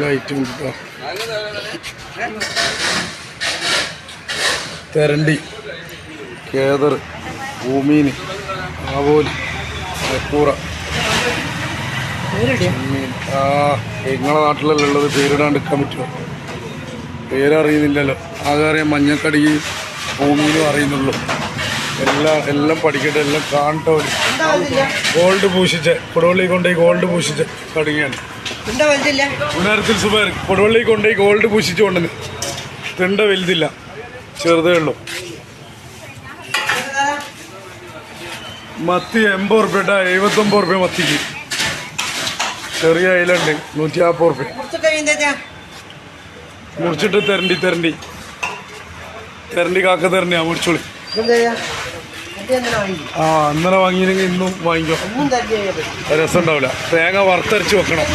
Item കിട്ടോ തെരണ്ടി, കേദർ, ഭൂമീൻ, ആവോലി, കൂറ. നിങ്ങളെ നാട്ടിലല്ലേ ഉള്ളത്, പേരിടാണ്ട് എടുക്കാൻ പറ്റുമോ? പേരറിയുന്നില്ലല്ലോ. ആകെ അറിയാം മഞ്ഞക്കടിക്ക് ഭൂമിയിലും അറിയുന്നുള്ളൂ. എല്ലാം പഠിക്കട്ടെ, എല്ലാം കാണട്ടെ. ഗോൾഡ് പൂശിച്ച കൊടുവള്ളി കൊണ്ടുപോയി ഗോൾഡ് പൂശിച്ച കടുങ്ങയാണ്. ഉണരത്തിൽ സുബേർ കൊടുവള്ളി കൊണ്ടുപോയി ഗോൾഡ് പൂശിച്ചു കൊണ്ടുവന്ന്. തിണ്ട വലുതില്ല, ചെറുതേ ഉള്ളൂ. മത്തി 80 റുപ്യ, 79 റുപ്യ മത്തിക്ക്. ചെറിയ അയിലുണ്ട് 150 റുപ്യ. മുറിച്ചിട്ട് തെരണ്ടി കാക്ക തെരണ്ടിയാ മുറിച്ചോളി. ഇന്നലെ വാങ്ങിയില്ലെങ്കിൽ ഇന്നും വാങ്ങിക്കോ. രസം ഉണ്ടാവില്ല. തേങ്ങ വറുത്തരച്ച് വെക്കണം.